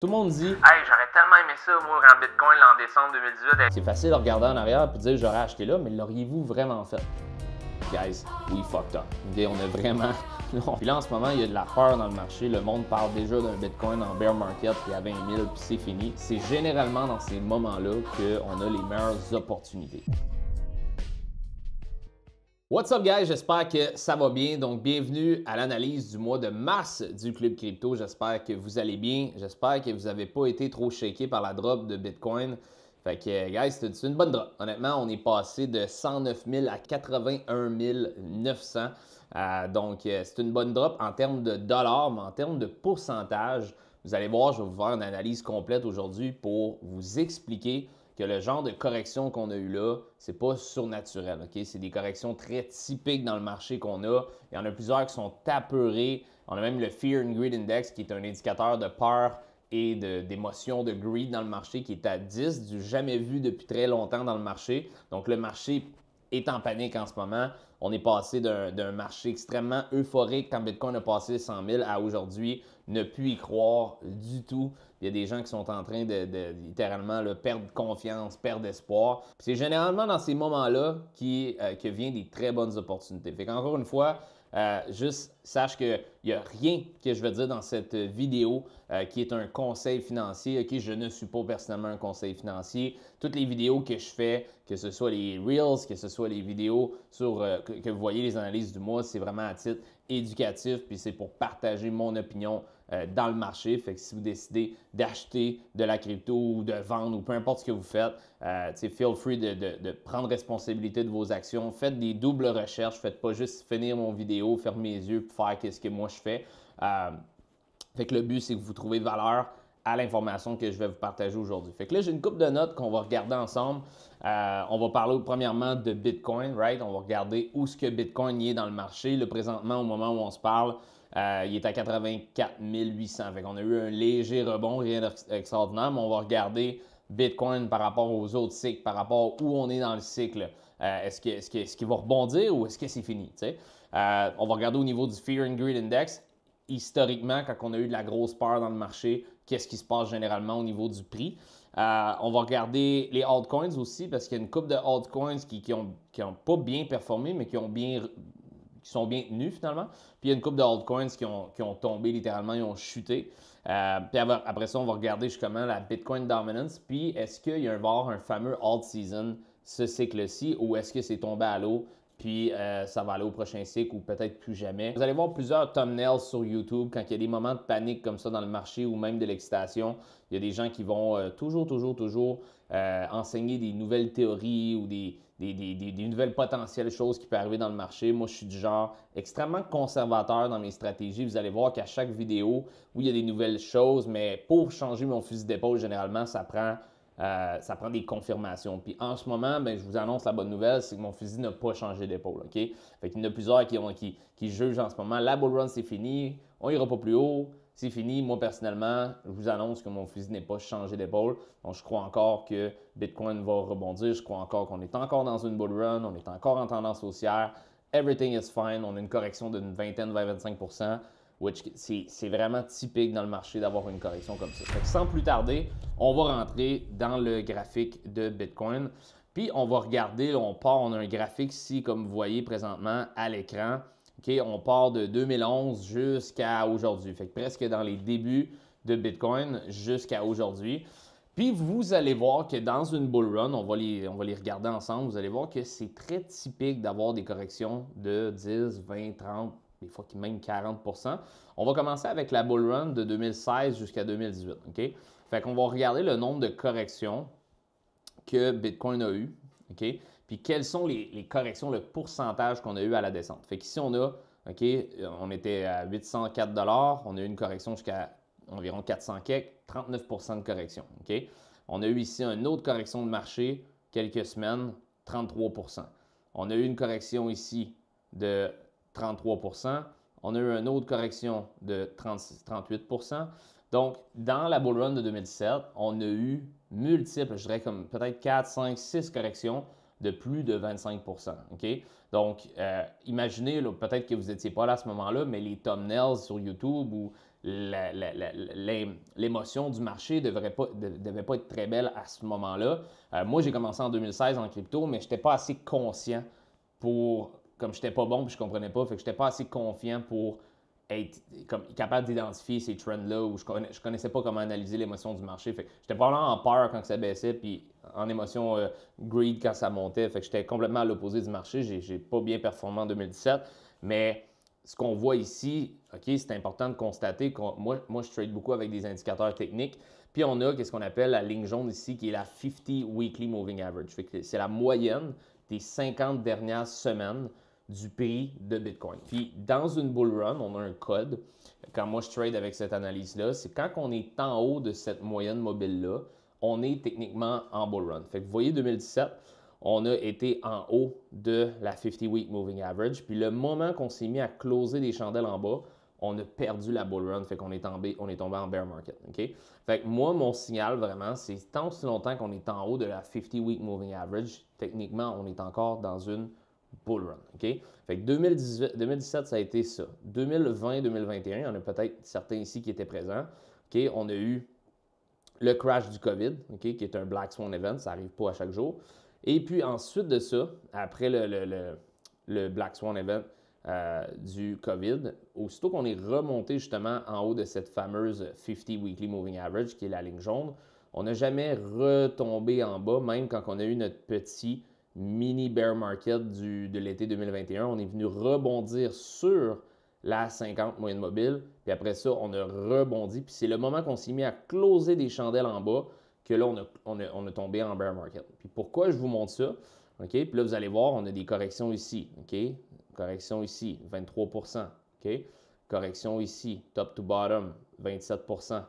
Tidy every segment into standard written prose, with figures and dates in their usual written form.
Tout le monde dit Hey, j'aurais tellement aimé ça, moi, quand Bitcoin, en décembre 2018. c'est facile de regarder en arrière et de dire j'aurais acheté là, mais l'auriez-vous vraiment fait? Guys, we fucked up. Okay, on a vraiment. Non. Puis là, en ce moment, il y a de la peur dans le marché. Le monde parle déjà d'un Bitcoin en bear market puis à 20 000 puis c'est fini. C'est généralement dans ces moments-là qu'on a les meilleures opportunités. What's up guys, j'espère que ça va bien. Donc bienvenue à l'analyse du mois de mars du Club Crypto. J'espère que vous allez bien. J'espère que vous n'avez pas été trop shaké par la drop de Bitcoin. Fait que guys, c'est une bonne drop. Honnêtement, on est passé de 109 000 à 81 900. Donc c'est une bonne drop en termes de dollars, mais en termes de pourcentage, vous allez voir, je vais vous faire une analyse complète aujourd'hui pour vous expliquer que le genre de correction qu'on a eu là, c'est pas surnaturel, OK? C'est des corrections très typiques dans le marché qu'on a. Il y en a plusieurs qui sont apeurés. On a même le Fear and Greed Index qui est un indicateur de peur et d'émotion, de greed dans le marché qui est à 10, du jamais vu depuis très longtemps dans le marché. Donc le marché est en panique en ce moment. On est passé d'un marché extrêmement euphorique quand Bitcoin a passé 100 000 à aujourd'hui ne plus y croire du tout. Il y a des gens qui sont en train de littéralement perdre confiance, perdre espoir. C'est généralement dans ces moments-là que viennent des très bonnes opportunités. Fait qu'encore une fois, juste sache qu'il n'y a rien que je vais dire dans cette vidéo qui est un conseil financier. OK, je ne suis pas personnellement un conseil financier. Toutes les vidéos que je fais, que ce soit les Reels, que ce soit les vidéos que vous voyez les analyses du mois, c'est vraiment à titre éducatif, puis c'est pour partager mon opinion dans le marché. Fait que si vous décidez d'acheter de la crypto ou de vendre ou peu importe ce que vous faites, feel free de prendre responsabilité de vos actions. Faites des doubles recherches. Faites pas juste finir mon vidéo, fermer les yeux et faire qu'est-ce que moi je fais. Fait que le but, c'est que vous trouvez valeur à l'information que je vais vous partager aujourd'hui. Fait que là, j'ai une couple de notes qu'on va regarder ensemble. On va parler premièrement de Bitcoin, right? On va regarder où est-ce que Bitcoin y est dans le marché. Là, présentement, au moment où on se parle, il est à 84 800. Fait qu'on a eu un léger rebond, rien d'extraordinaire, mais on va regarder Bitcoin par rapport aux autres cycles, par rapport où on est dans le cycle. Est-ce qu'il va rebondir ou est-ce que c'est fini? On va regarder au niveau du Fear and Greed Index. Historiquement, quand on a eu de la grosse peur dans le marché, qu'est-ce qui se passe généralement au niveau du prix. On va regarder les altcoins aussi parce qu'il y a une couple de altcoins qui ont pas bien performé, mais qui sont bien tenus finalement. Puis il y a une couple de altcoins qui ont tombé littéralement, ils ont chuté. Puis après ça, on va regarder justement la Bitcoin Dominance. Puis est-ce qu'il va y avoir un fameux alt season ce cycle-ci ou est-ce que c'est tombé à l'eau? Puis ça va aller au prochain cycle ou peut-être plus jamais. Vous allez voir plusieurs thumbnails sur YouTube quand il y a des moments de panique comme ça dans le marché ou même de l'excitation. Il y a des gens qui vont toujours enseigner des nouvelles théories ou des nouvelles potentielles choses qui peuvent arriver dans le marché. Moi, je suis du genre extrêmement conservateur dans mes stratégies. Vous allez voir qu'à chaque vidéo, oui, il y a des nouvelles choses, mais pour changer mon fusil d'épaule, généralement, ça prend des confirmations. Puis en ce moment, je vous annonce la bonne nouvelle, c'est que mon fusil n'a pas changé d'épaule. OK? Fait qu'il y en a plusieurs qui jugent en ce moment. La bull run, c'est fini. On ira pas plus haut. C'est fini. Moi, personnellement, je vous annonce que mon fusil n'est pas changé d'épaule. Donc, je crois encore que Bitcoin va rebondir. Je crois encore qu'on est encore dans une bull run. On est encore en tendance haussière. Everything is fine. On a une correction d'une vingtaine, 20-25%. C'est vraiment typique dans le marché d'avoir une correction comme ça. Fait que sans plus tarder, on va rentrer dans le graphique de Bitcoin. Puis on va regarder, là, on a un graphique ici, comme vous voyez présentement à l'écran. Okay, on part de 2011 jusqu'à aujourd'hui. Fait que presque dans les débuts de Bitcoin jusqu'à aujourd'hui. Puis vous allez voir que dans une bull run, on va les regarder ensemble, vous allez voir que c'est très typique d'avoir des corrections de 10, 20, 30, des fois même 40%. On va commencer avec la bull run de 2016 jusqu'à 2018. OK? Fait qu'on va regarder le nombre de corrections que Bitcoin a eu. OK? Puis quelles sont les corrections, le pourcentage qu'on a eu à la descente. Fait qu'ici, on a, OK, on était à 804 $, on a eu une correction jusqu'à environ 400 quelques, 39% de correction. OK? On a eu ici une autre correction de marché, quelques semaines, 33%. On a eu une correction ici de 33%. On a eu une autre correction de 38%. Donc, dans la bull run de 2017, on a eu multiples, je dirais comme peut-être 4, 5, 6 corrections de plus de 25%. OK? Donc, imaginez, peut-être que vous n'étiez pas là à ce moment-là, mais les thumbnails sur YouTube ou l'émotion du marché ne devait pas être très belle à ce moment-là. Moi, j'ai commencé en 2016 en crypto, mais je n'étais pas assez conscient comme je n'étais pas bon et je ne comprenais pas, fait que je n'étais pas assez confiant pour être comme, capable d'identifier ces trends-là où je connaissais pas comment analyser l'émotion du marché. Fait que j'étais probablement en peur quand ça baissait, puis en émotion greed quand ça montait. Fait que j'étais complètement à l'opposé du marché. J'ai pas bien performé en 2017, mais ce qu'on voit ici, OK, c'est important de constater que moi, je trade beaucoup avec des indicateurs techniques. Puis on a ce qu'on appelle la ligne jaune ici, qui est la 50 Weekly Moving Average. C'est la moyenne des 50 dernières semaines du prix de Bitcoin. Puis dans une bull run, on a un code. Quand moi je trade avec cette analyse-là, c'est quand on est en haut de cette moyenne mobile-là, on est techniquement en bull run. Fait que vous voyez 2017, on a été en haut de la 50-week moving average. Puis le moment qu'on s'est mis à closer des chandelles en bas, on a perdu la bull run, fait qu'on est tombé en bear market. Okay? Fait que moi, mon signal vraiment, c'est tant aussi longtemps qu'on est en haut de la 50-week moving average, techniquement, on est encore dans une bull run. Okay? Fait que 2017, ça a été ça. 2020, 2021, il y en a peut-être certains ici qui étaient présents. Okay? On a eu le crash du COVID, okay? Qui est un Black Swan event, ça n'arrive pas à chaque jour. Et puis ensuite de ça, après le Black Swan event du COVID, aussitôt qu'on est remonté justement en haut de cette fameuse 50 Weekly Moving Average, qui est la ligne jaune, on n'a jamais retombé en bas, même quand on a eu notre petit mini bear market de l'été 2021. On est venu rebondir sur la 50 moyenne mobile, puis après ça, on a rebondi, puis c'est le moment qu'on s'est mis à closer des chandelles en bas que là, on a tombé en bear market. Puis pourquoi je vous montre ça? OK? Puis là, vous allez voir, on a des corrections ici. OK? Correction ici, 23%. OK? Correction ici, top to bottom, 27%.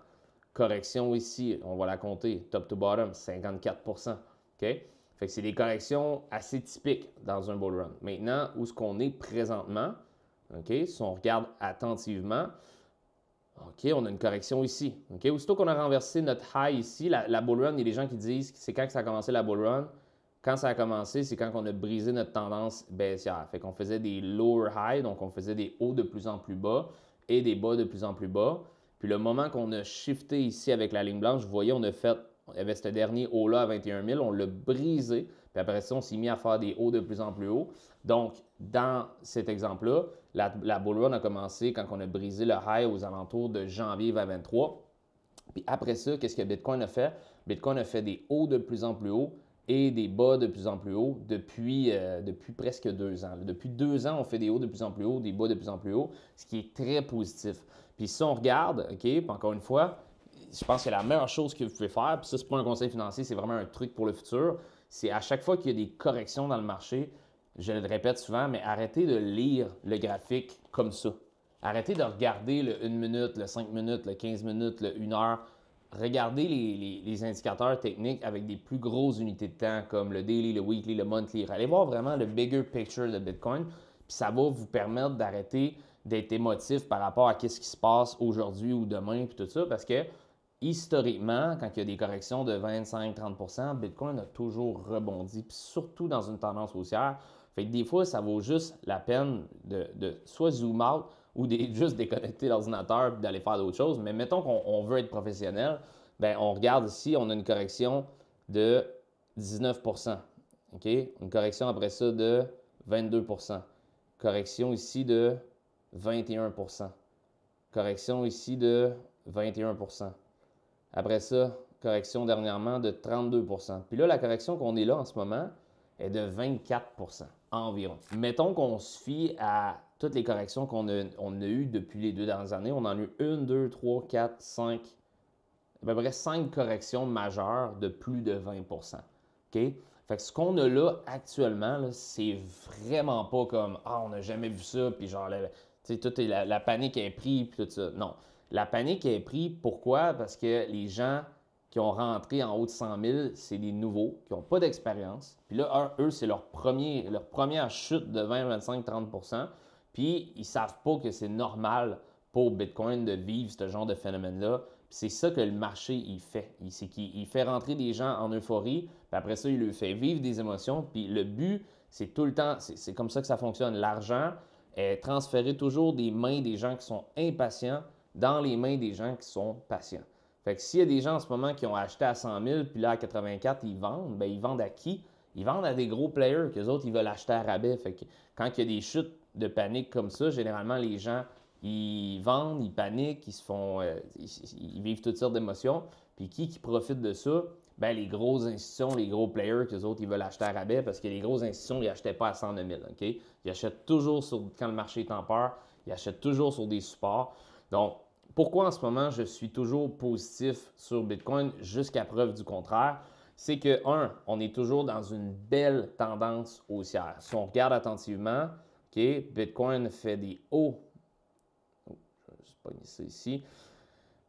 Correction ici, on va la compter, top to bottom, 54%. OK? Fait que c'est des corrections assez typiques dans un bull run. Maintenant, où est-ce qu'on est présentement? OK? Si on regarde attentivement, OK, on a une correction ici. OK? Aussitôt qu'on a renversé notre high ici, la bull run, il y a des gens qui disent que c'est quand que ça a commencé la bull run. Quand ça a commencé, c'est quand on a brisé notre tendance baissière. Fait qu'on faisait des lower high, donc on faisait des hauts de plus en plus bas et des bas de plus en plus bas. Puis le moment qu'on a shifté ici avec la ligne blanche, vous voyez, on y avait ce dernier haut-là à 21 000, on l'a brisé. Puis après ça, on s'est mis à faire des hauts de plus en plus haut. Donc, dans cet exemple-là, la bull run a commencé quand on a brisé le high aux alentours de janvier 2023. Puis après ça, qu'est-ce que Bitcoin a fait? Bitcoin a fait des hauts de plus en plus hauts et des bas de plus en plus hauts depuis presque 2 ans. Depuis 2 ans, on fait des hauts de plus en plus hauts, des bas de plus en plus hauts, ce qui est très positif. Puis si on regarde, OK, puis encore une fois, je pense que la meilleure chose que vous pouvez faire, puis ça, c'est pas un conseil financier, c'est vraiment un truc pour le futur, c'est à chaque fois qu'il y a des corrections dans le marché, je le répète souvent, mais arrêtez de lire le graphique comme ça. Arrêtez de regarder le 1 minute, le 5 minutes, le 15 minutes, le 1 heure. Regardez les indicateurs techniques avec des plus grosses unités de temps comme le daily, le weekly, le monthly. Allez voir vraiment le bigger picture de Bitcoin, puis ça va vous permettre d'arrêter d'être émotif par rapport à ce qui se passe aujourd'hui ou demain, puis tout ça, parce que historiquement, quand il y a des corrections de 25-30%, Bitcoin a toujours rebondi, puis surtout dans une tendance haussière. Fait que des fois, ça vaut juste la peine de soit zoom out ou juste déconnecter l'ordinateur et d'aller faire d'autres choses. Mais mettons qu'on veut être professionnel, bien, on regarde ici, on a une correction de 19%. OK? Une correction après ça de 22%. Correction ici de 21%. Correction ici de 21%. Après ça, correction dernièrement de 32%. Puis là, la correction qu'on est là en ce moment est de 24% environ. Mettons qu'on se fie à toutes les corrections qu'on a eues depuis les 2 dernières années. On en a eu 1, 2, 3, 4, 5, à peu près 5 corrections majeures de plus de 20%. OK? Fait que ce qu'on a là actuellement, là, c'est vraiment pas comme « Ah, on n'a jamais vu ça », puis genre, la panique est prise, puis tout ça. Non. La panique est prise, pourquoi? Parce que les gens qui ont rentré en haut de 100 000, c'est des nouveaux, qui n'ont pas d'expérience. Puis là, eux, c'est leur première chute de 20, 25, 30%. Puis ils ne savent pas que c'est normal pour Bitcoin de vivre ce genre de phénomène-là. Puis c'est ça que le marché, il fait. C'est qu'il fait rentrer des gens en euphorie, puis après ça, il leur fait vivre des émotions. Puis le but, c'est tout le temps, c'est comme ça que ça fonctionne. L'argent est transféré toujours des mains des gens qui sont impatients dans les mains des gens qui sont patients. Fait que s'il y a des gens en ce moment qui ont acheté à 100 000, puis là à 84, ils vendent, bien ils vendent à qui? Ils vendent à des gros players, qu'eux autres, ils veulent acheter à rabais. Fait que quand il y a des chutes de panique comme ça, généralement, les gens, ils vendent, ils paniquent, ils se font, ils vivent toutes sortes d'émotions. Puis qui profite de ça? Ben, les grosses institutions, les gros players, qu'eux autres, ils veulent acheter à rabais parce que les grosses institutions, ils n'achetaient pas à 109 000. OK? Ils achètent toujours quand le marché est en peur, ils achètent toujours sur des supports. Donc, pourquoi en ce moment je suis toujours positif sur Bitcoin jusqu'à preuve du contraire? C'est que, on est toujours dans une belle tendance haussière. Si on regarde attentivement, OK, Bitcoin fait des hauts. Oh, je vais juste pogner ça ici.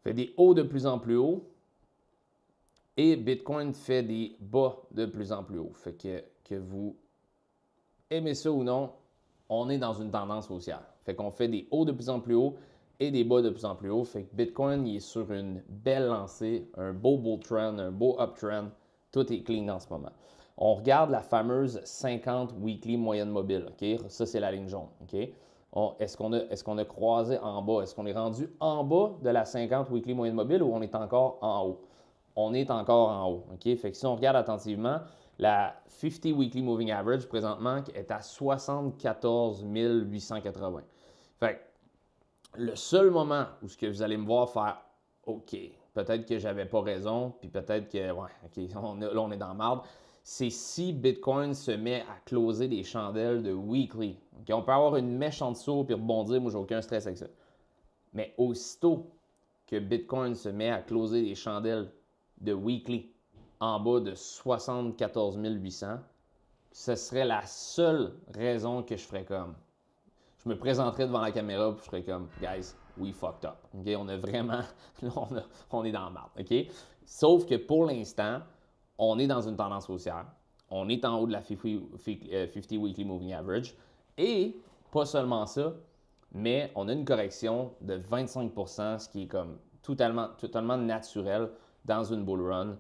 Fait des hauts de plus en plus hauts. Et Bitcoin fait des bas de plus en plus haut. Fait que vous aimez ça ou non, on est dans une tendance haussière. Fait qu'on fait des hauts de plus en plus haut et des bas de plus en plus haut. Fait que Bitcoin, il est sur une belle lancée, un beau bull trend, un beau uptrend. Tout est clean en ce moment. On regarde la fameuse 50 weekly moyenne mobile. OK? Ça, c'est la ligne jaune. OK? Est-ce qu'on a croisé en bas? Est-ce qu'on est rendu en bas de la 50 weekly moyenne mobile ou on est encore en haut? On est encore en haut. OK? Fait que si on regarde attentivement, la 50 Weekly Moving Average présentement est à 74 880. Fait que le seul moment où ce que vous allez me voir faire OK, peut-être que j'avais pas raison, puis peut-être que, ouais, OK, là on est dans la marde, c'est si Bitcoin se met à closer des chandelles de weekly. OK? On peut avoir une mèche en dessous puis rebondir, moi j'ai aucun stress avec ça. Mais aussitôt que Bitcoin se met à closer des chandelles de weekly en bas de 74 800, ce serait la seule raison que je ferais comme. Je me présenterais devant la caméra et je ferais comme, guys, we fucked up. Okay? On a vraiment, on est dans la marde. Okay? Sauf que pour l'instant, on est dans une tendance haussière. On est en haut de la 50 Weekly Moving Average. Et pas seulement ça, mais on a une correction de 25 %, ce qui est comme totalement naturel dans une bull run.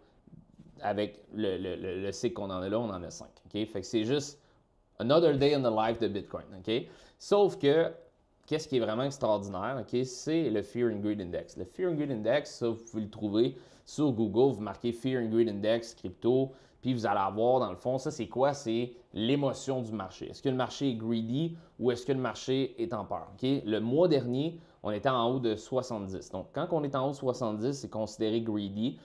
Avec le cycle qu'on en a là, on en a 5. Okay? Fait que c'est juste another day in the life de Bitcoin. Okay? Sauf que, qu'est-ce qui est vraiment extraordinaire, okay? C'est le Fear and Greed Index. Le Fear and Greed Index, ça, vous pouvez le trouver sur Google. Vous marquez Fear and Greed Index, crypto, puis vous allez avoir, dans le fond, ça, c'est quoi? C'est l'émotion du marché. Est-ce que le marché est greedy ou est-ce que le marché est en peur? Okay? Le mois dernier, on était en haut de 70. Donc, quand on est en haut de 70, c'est considéré greedy.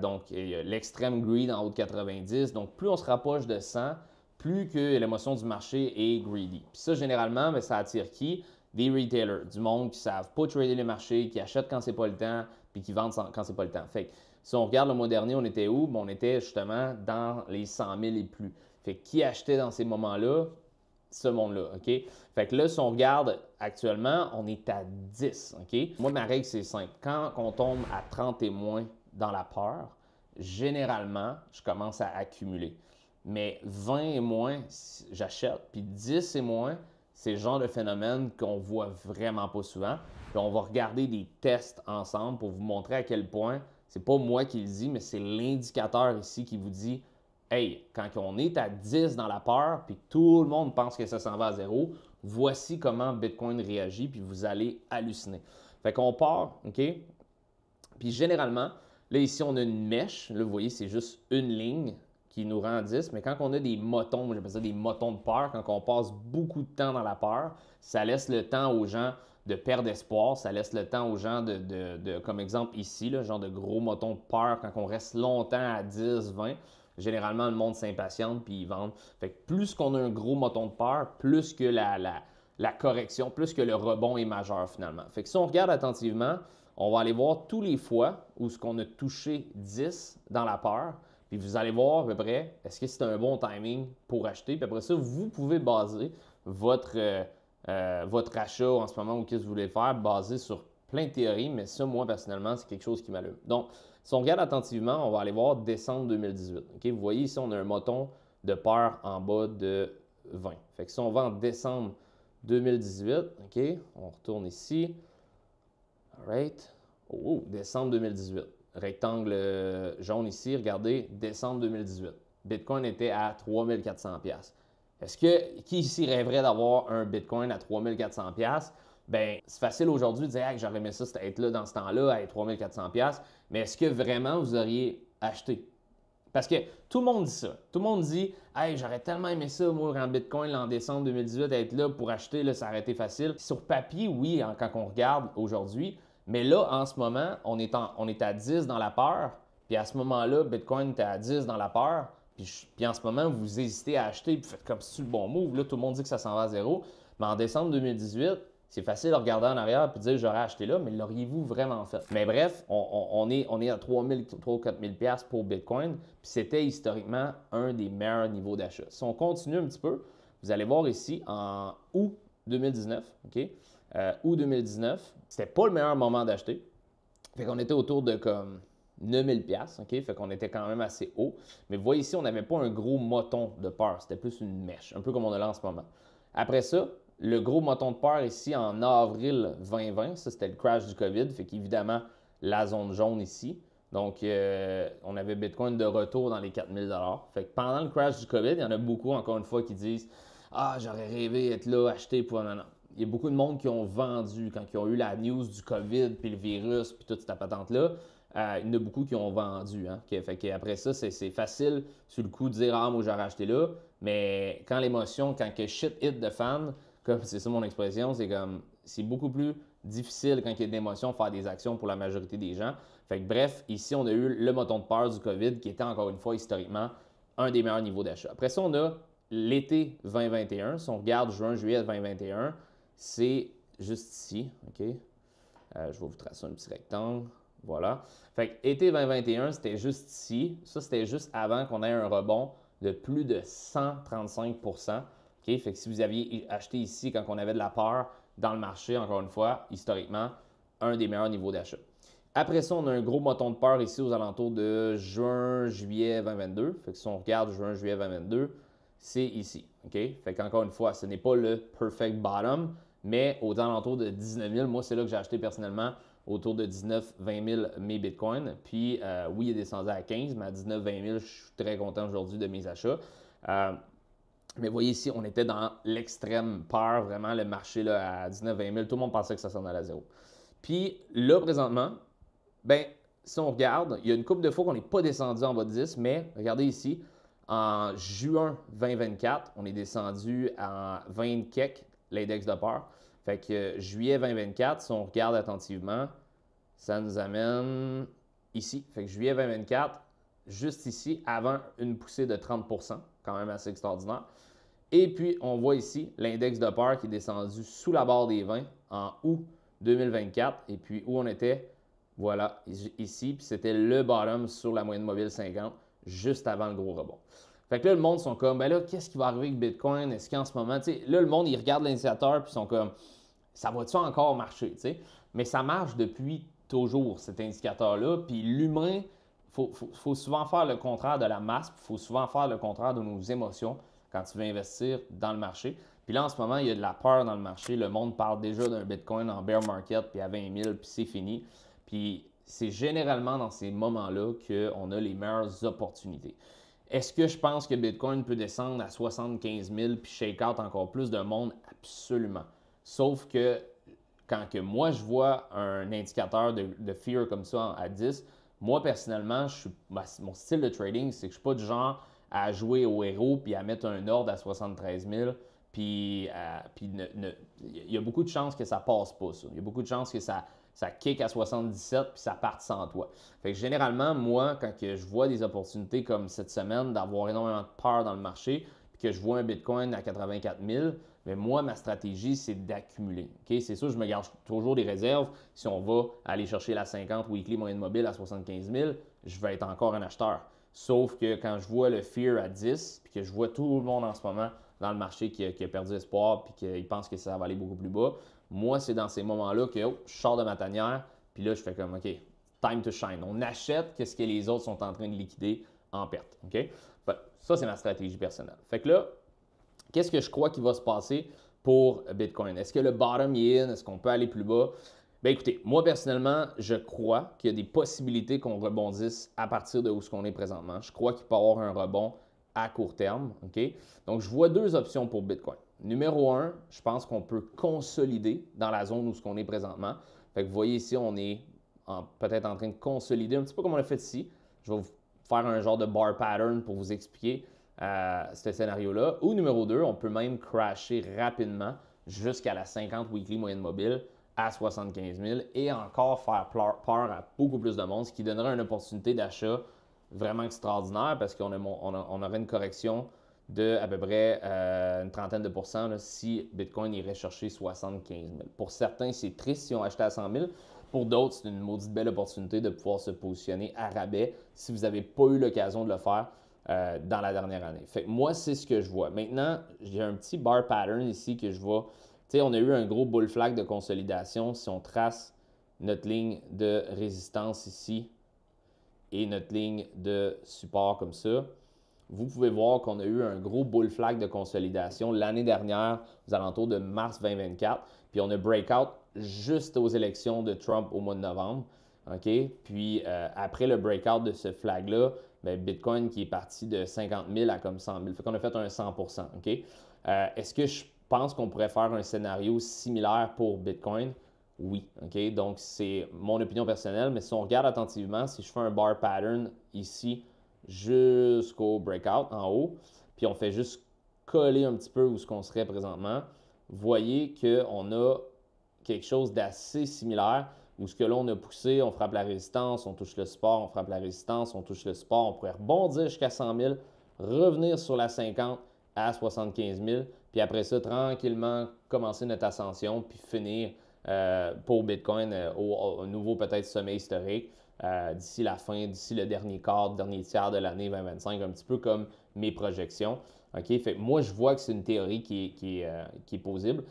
Donc, l'extrême greed en haut de 90. Donc, plus on se rapproche de 100, plus que l'émotion du marché est greedy. Puis ça, généralement, ça attire qui? Des retailers, du monde qui ne savent pas trader les marchés, qui achètent quand c'est pas le temps, puis qui vendent quand c'est pas le temps. Fait que si on regarde le mois dernier, on était où? On était justement dans les 100 000 et plus. Fait que qui achetait dans ces moments-là? Ce monde-là, OK? Fait que là, si on regarde actuellement, on est à 10, OK? Moi, ma règle, c'est simple. Quand on tombe à 30 et moins dans la peur, généralement, je commence à accumuler. Mais 20 et moins, j'achète. Puis 10 et moins, c'est le genre de phénomène qu'on voit vraiment pas souvent. Puis on va regarder des tests ensemble pour vous montrer à quel point, c'est pas moi qui le dis, mais c'est l'indicateur ici qui vous dit hey, quand on est à 10 dans la peur, puis tout le monde pense que ça s'en va à zéro, voici comment Bitcoin réagit, puis vous allez halluciner. Fait qu'on part, OK? Puis généralement, là ici, on a une mèche. Là, vous voyez, c'est juste une ligne qui nous rend à 10. Mais quand on a des motons, moi j'appelle ça des motons de peur, quand on passe beaucoup de temps dans la peur, ça laisse le temps aux gens de perdre espoir. Ça laisse le temps aux gens comme exemple ici, là, genre de gros motons de peur, quand on reste longtemps à 10, 20. Généralement, le monde s'impatiente puis ils vendent. Fait que plus qu'on a un gros moton de peur, plus que la correction, plus que le rebond est majeur finalement. Fait que si on regarde attentivement, on va aller voir tous les fois où ce qu'on a touché 10 dans la peur, puis vous allez voir à peu près est-ce que c'est un bon timing pour acheter. Puis après ça, vous pouvez baser votre achat en ce moment ou qu'est-ce que vous voulez faire basé sur plein de théories, mais ça, moi, personnellement, c'est quelque chose qui m'allume. Donc, si on regarde attentivement, on va aller voir décembre 2018. Okay? Vous voyez ici, on a un moton de peur en bas de 20. Fait que si on va en décembre 2018, OK, on retourne ici. All right. Oh, décembre 2018. Rectangle jaune ici, regardez, décembre 2018. Bitcoin était à 3400$. Est-ce que qui ici rêverait d'avoir un Bitcoin à 3400$? ben c'est facile aujourd'hui de dire hey, j'aurais aimé ça être là dans ce temps-là, à 3400$, mais est-ce que vraiment vous auriez acheté? Parce que tout le monde dit ça. Tout le monde dit hey, j'aurais tellement aimé ça, moi, en Bitcoin en décembre 2018, être là pour acheter, là, ça aurait été facile. Sur papier, oui, quand on regarde aujourd'hui, mais là, en ce moment, on est à 10 dans la peur, puis à ce moment-là, Bitcoin était à 10 dans la peur, puis en ce moment, vous hésitez à acheter, puis vous faites comme si c'est le bon move. Là, tout le monde dit que ça s'en va à zéro. Mais en décembre 2018, c'est facile de regarder en arrière et de dire j'aurais acheté là, mais l'auriez-vous vraiment fait? Mais bref, on est à 3 000, 3 4 000 $ pour Bitcoin, puis c'était historiquement un des meilleurs niveaux d'achat. Si on continue un petit peu, vous allez voir ici en août 2019, OK? Août 2019, c'était pas le meilleur moment d'acheter. Fait qu'on était autour de comme 9000 $, OK? Fait qu'on était quand même assez haut. Mais vous voyez ici, on n'avait pas un gros moton de peur. C'était plus une mèche, un peu comme on a là en ce moment. Après ça, le gros moton de peur ici en avril 2020, ça c'était le crash du COVID, fait qu'évidemment la zone jaune ici. Donc, on avait Bitcoin de retour dans les 4000 $. Fait que pendant le crash du COVID, il y en a beaucoup, encore une fois, qui disent ah, j'aurais rêvé d'être là, acheter pour. Non, non. Il y a beaucoup de monde qui ont vendu quand ils ont eu la news du COVID, puis le virus, puis toute cette patente-là. Il y en a beaucoup qui ont vendu. Hein? Fait qu'après ça, c'est facile sur le coup de dire ah, moi j'aurais acheté là. Mais quand l'émotion, quand que shit hit the fan, comme c'est ça mon expression, c'est beaucoup plus difficile quand il y a de l'émotion faire des actions pour la majorité des gens. Fait que bref, ici on a eu le moton de peur du COVID qui était encore une fois historiquement un des meilleurs niveaux d'achat. Après ça, on a l'été 2021. Si on regarde juin-juillet 2021, c'est juste ici. OK? Je vais vous tracer un petit rectangle. Voilà. Fait que été 2021, c'était juste ici. Ça, c'était juste avant qu'on ait un rebond de plus de 135%. Okay? Fait que si vous aviez acheté ici quand on avait de la peur dans le marché, encore une fois, historiquement, un des meilleurs niveaux d'achat. Après ça, on a un gros moton de peur ici aux alentours de juin-juillet 2022. Fait que si on regarde juin-juillet 2022, c'est ici. Okay? Fait qu'encore une fois, ce n'est pas le perfect bottom, mais aux alentours de 19 000, moi, c'est là que j'ai acheté personnellement autour de 19-20 000 mes bitcoins. Puis, oui, il est descendu à 15, mais à 19-20 000, je suis très content aujourd'hui de mes achats. Mais vous voyez ici, on était dans l'extrême peur, vraiment, le marché là, à 19-20 000, tout le monde pensait que ça s'en allait à zéro. Puis là, présentement, ben, si on regarde, il y a une couple de fois qu'on n'est pas descendu en bas de 10, mais regardez ici, en juin 2024, on est descendu à 20 quelques, l'index de peur. Fait que juillet 2024, si on regarde attentivement, ça nous amène ici. Fait que juillet 2024, juste ici, avant une poussée de 30%, quand même assez extraordinaire. Et puis, on voit ici l'index de peur qui est descendu sous la barre des 20 en août 2024. Et puis, où on était, voilà, ici. Puis, c'était le bottom sur la moyenne mobile 50, juste avant le gros rebond. Fait que là, le monde sont comme, ben là, qu'est-ce qui va arriver avec Bitcoin? Est-ce qu'en ce moment, tu sais, là, le monde, il regarde l'indicateur, puis ils sont comme, ça va-tu encore marcher, tu sais? Mais ça marche depuis toujours, cet indicateur-là. Puis l'humain, faut souvent faire le contraire de la masse, il faut souvent faire le contraire de nos émotions quand tu veux investir dans le marché. Puis là, en ce moment, il y a de la peur dans le marché. Le monde parle déjà d'un Bitcoin en bear market, puis à 20 000, puis c'est fini. Puis c'est généralement dans ces moments-là qu'on a les meilleures opportunités. Est-ce que je pense que Bitcoin peut descendre à 75 000 puis shake out encore plus de monde? Absolument. Sauf que quand que moi je vois un indicateur de fear comme ça à 10, moi personnellement, mon style de trading, c'est que je ne suis pas du genre à jouer au héros puis à mettre un ordre à 73 000. Puis il y a beaucoup de chances que ça passe pas, ça. Il y a beaucoup de chances que ça kick à 77 puis ça parte sans toi. Fait que généralement, moi, quand que je vois des opportunités comme cette semaine d'avoir énormément de peur dans le marché puis que je vois un Bitcoin à 84 000, mais moi, ma stratégie, c'est d'accumuler. Okay? C'est sûr, je me garde toujours des réserves. Si on va aller chercher la 50 weekly moyenne mobile à 75 000, je vais être encore un acheteur. Sauf que quand je vois le fear à 10 puis que je vois tout le monde en ce moment dans le marché qui a perdu espoir puis qu'il pense que ça va aller beaucoup plus bas, moi, c'est dans ces moments-là que je sors de ma tanière puis là, je fais comme, OK, time to shine. On achète ce que les autres sont en train de liquider en perte. OK? Ça, c'est ma stratégie personnelle. Fait que là, qu'est-ce que je crois qu'il va se passer pour Bitcoin? Est-ce que le bottom est in? Est-ce qu'on peut aller plus bas? Bien, écoutez, moi, personnellement, je crois qu'il y a des possibilités qu'on rebondisse à partir de où ce qu'on est présentement. Je crois qu'il peut y avoir un rebond à court terme. OK? Donc, je vois deux options pour Bitcoin. numéro 1, je pense qu'on peut consolider dans la zone où on est présentement. Fait que vous voyez ici, on est peut-être en train de consolider un petit peu comme on l'a fait ici. Je vais vous faire un genre de bar pattern pour vous expliquer ce scénario-là. Ou numéro 2, on peut même crasher rapidement jusqu'à la 50 weekly moyenne mobile à 75 000 et encore faire peur à beaucoup plus de monde, ce qui donnerait une opportunité d'achat vraiment extraordinaire parce qu'on aurait une correction de à peu près une trentaine de pourcents là, si Bitcoin irait chercher 75 000. Pour certains, c'est triste si on achetait à 100 000. Pour d'autres, c'est une maudite belle opportunité de pouvoir se positionner à rabais si vous n'avez pas eu l'occasion de le faire dans la dernière année. Fait que moi, c'est ce que je vois. Maintenant, j'ai un petit bar pattern ici que je vois. Tu sais, on a eu un gros bull flag de consolidation. Si on trace notre ligne de résistance ici et notre ligne de support comme ça, vous pouvez voir qu'on a eu un gros bull flag de consolidation l'année dernière, aux alentours de mars 2024. Puis on a breakout juste aux élections de Trump au mois de novembre. OK? Puis après le breakout de ce flag-là, bien, Bitcoin qui est parti de 50 000 à comme 100 000. Fait qu'on a fait un 100 OK? Est-ce que je pense qu'on pourrait faire un scénario similaire pour Bitcoin? Oui. OK? Donc, c'est mon opinion personnelle, mais si on regarde attentivement, si je fais un bar pattern ici, jusqu'au breakout en haut, puis on fait juste coller un petit peu où ce qu'on serait présentement, vous voyez qu'on a quelque chose d'assez similaire où ce que là on a poussé, on frappe la résistance, on touche le support, on frappe la résistance, on touche le support, on pourrait rebondir jusqu'à 100 000, revenir sur la 50 à 75 000, puis après ça, tranquillement, commencer notre ascension, puis finir pour Bitcoin au nouveau peut-être sommet historique. D'ici la fin, d'ici le dernier quart, dernier tiers de l'année 2025, un petit peu comme mes projections. OK? Fait que moi, je vois que c'est une théorie qui est possible.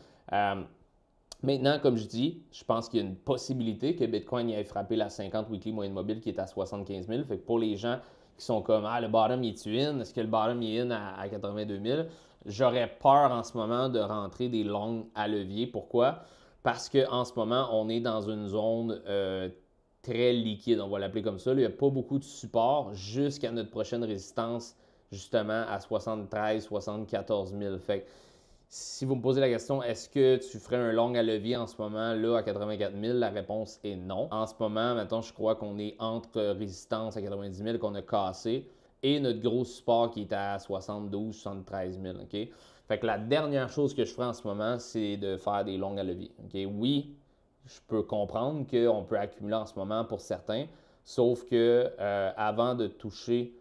Maintenant, comme je dis, je pense qu'il y a une possibilité que Bitcoin y ait frappé la 50 weekly moyenne mobile qui est à 75 000. Fait que pour les gens qui sont comme « Ah, le bottom, il est in? Est-ce que le bottom, il est in à 82 000? » J'aurais peur en ce moment de rentrer des longs à levier. Pourquoi? Parce qu'en ce moment, on est dans une zone très liquide, on va l'appeler comme ça. Là, il n'y a pas beaucoup de support jusqu'à notre prochaine résistance, justement, à 73 74 000. Fait que si vous me posez la question, est-ce que tu ferais un long à levier en ce moment, là, à 84 000? La réponse est non. En ce moment, maintenant, je crois qu'on est entre résistance à 90 000 qu'on a cassé et notre gros support qui est à 72 73 000. OK? Fait que la dernière chose que je ferais en ce moment, c'est de faire des longs à levier. OK? Oui, je peux comprendre qu'on peut accumuler en ce moment pour certains, sauf que avant de toucher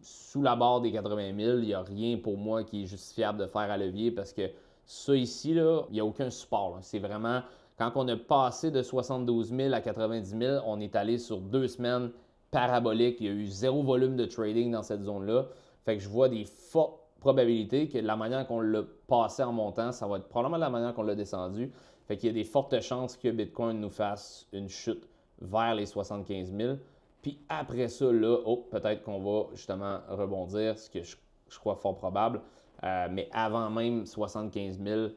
sous la barre des 80 000, il n'y a rien pour moi qui est justifiable de faire à levier parce que ça ici, là, il n'y a aucun support. C'est vraiment, quand on a passé de 72 000 à 90 000, on est allé sur 2 semaines paraboliques. Il y a eu zéro volume de trading dans cette zone-là. Fait que je vois des fortes probabilités que la manière qu'on l'a passé en montant, ça va être probablement la manière qu'on l'a descendu. Fait qu'il y a des fortes chances que Bitcoin nous fasse une chute vers les 75 000. Puis après ça, là, peut-être qu'on va justement rebondir, ce que je crois fort probable. Mais avant même 75 000,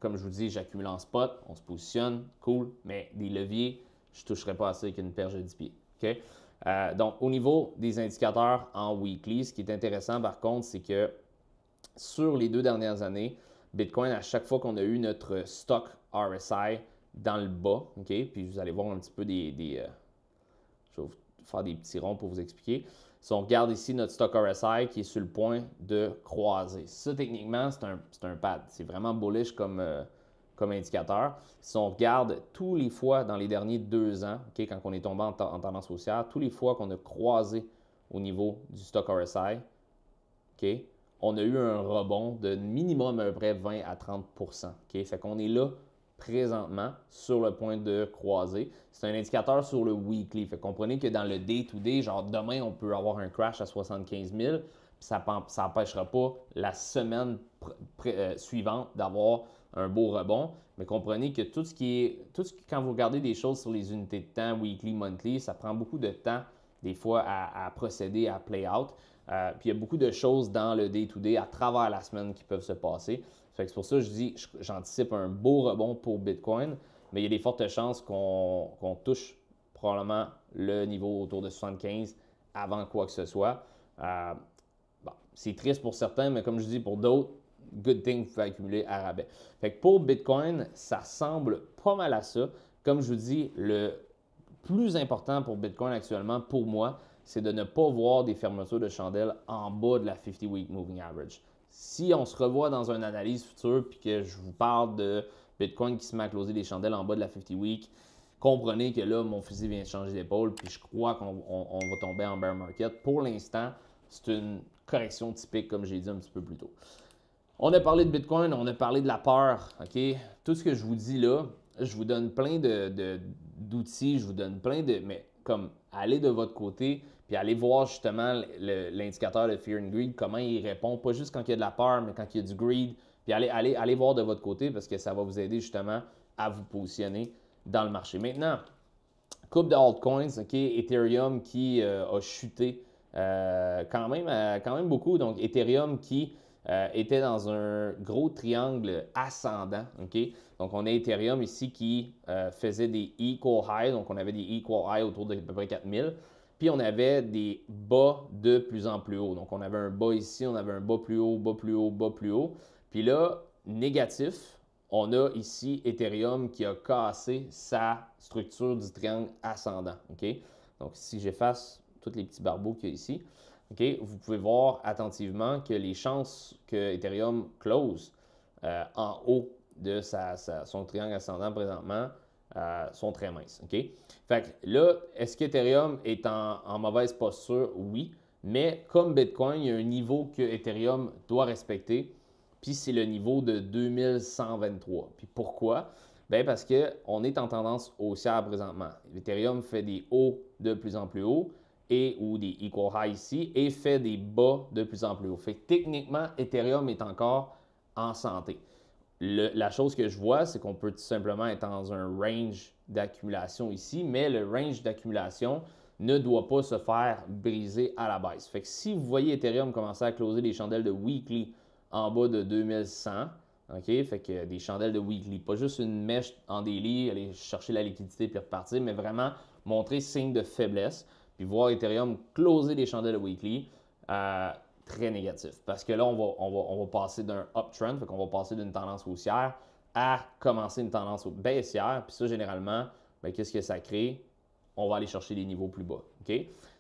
comme je vous dis, j'accumule en spot, on se positionne, cool, mais des leviers, je ne toucherai pas assez qu'une perche de 10 pieds. Okay? Donc, au niveau des indicateurs en weekly, ce qui est intéressant par contre, c'est que sur les 2 dernières années, Bitcoin, à chaque fois qu'on a eu notre stock RSI dans le bas, okay? Puis vous allez voir un petit peu je vais vous faire des petits ronds pour vous expliquer. Si on regarde ici notre stock RSI qui est sur le point de croiser. Ça, techniquement, c'est un pad. C'est vraiment bullish comme indicateur. Si on regarde tous les fois dans les derniers 2 ans, okay, quand on est tombé en tendance haussière, tous les fois qu'on a croisé au niveau du stock RSI, okay, on a eu un rebond de minimum à peu près 20 à 30 okay? Fait qu'on est là présentement sur le point de croiser. C'est un indicateur sur le weekly. Fait comprenez que dans le day-to-day, genre demain, on peut avoir un crash à 75 000, puis ça n'empêchera pas la semaine suivante d'avoir un beau rebond. Mais comprenez que quand vous regardez des choses sur les unités de temps, weekly, monthly, ça prend beaucoup de temps des fois à procéder à play-out. Puis il y a beaucoup de choses dans le day-to-day à travers la semaine qui peuvent se passer. Fait que c'est pour ça que je dis, j'anticipe un beau rebond pour Bitcoin, mais il y a des fortes chances qu'on touche probablement le niveau autour de 75 avant quoi que ce soit. Bon, c'est triste pour certains, mais comme je dis, pour d'autres, good thing que vous pouvez accumuler à rabais. Fait que pour Bitcoin, ça ressemble pas mal à ça. Comme je vous dis, le plus important pour Bitcoin actuellement, pour moi, c'est de ne pas voir des fermetures de chandelles en bas de la 50-week moving average. Si on se revoit dans une analyse future puis que je vous parle de Bitcoin qui se met à closer des chandelles en bas de la 50-week, comprenez que là, mon fusil vient de changer d'épaule puis je crois qu'on va tomber en bear market. Pour l'instant, c'est une correction typique, comme j'ai dit un petit peu plus tôt. On a parlé de Bitcoin, on a parlé de la peur, OK? Tout ce que je vous dis là, je vous donne plein d'outils, je vous donne plein de... Mais comme, allez de votre côté, puis allez voir justement l'indicateur de Fear and Greed, comment il répond, pas juste quand il y a de la peur, mais quand il y a du greed. Puis allez voir de votre côté parce que ça va vous aider justement à vous positionner dans le marché. Maintenant, couple de altcoins, OK? Ethereum qui a chuté quand même beaucoup. Donc, Ethereum qui était dans un gros triangle ascendant. OK? Donc, on a Ethereum ici qui faisait des equal highs. Donc, on avait des equal highs autour de à peu près 4000. Puis, on avait des bas de plus en plus haut. Donc, on avait un bas ici, on avait un bas plus haut, bas plus haut, bas plus haut. Puis là, négatif, on a ici Ethereum qui a cassé sa structure du triangle ascendant. OK? Donc, si j'efface tous les petits barbeaux qu'il y a ici, OK, vous pouvez voir attentivement que les chances que Ethereum close en haut de son triangle ascendant présentement sont très minces. OK? Fait que là, est-ce qu'Ethereum est en mauvaise posture? Oui. Mais comme Bitcoin, il y a un niveau que Ethereum doit respecter. Puis c'est le niveau de 2123. Puis pourquoi? Bien parce qu'on est en tendance haussière présentement. Ethereum fait des hauts de plus en plus hauts ou des equal highs ici et fait des bas de plus en plus hauts. Fait que techniquement, Ethereum est encore en santé. La chose que je vois, c'est qu'on peut tout simplement être dans un range d'accumulation ici, mais le range d'accumulation ne doit pas se faire briser à la baisse. Fait que si vous voyez Ethereum commencer à closer des chandelles de weekly en bas de 2100, OK? Fait que des chandelles de weekly, pas juste une mèche en daily, aller chercher la liquidité puis repartir, mais vraiment montrer signe de faiblesse, puis voir Ethereum closer des chandelles de weekly, très négatif. Parce que là, on va passer d'un uptrend, fait qu'on va passer d'une tendance haussière à commencer une tendance baissière, puis ça, généralement, bien, qu'est-ce que ça crée? On va aller chercher des niveaux plus bas. OK?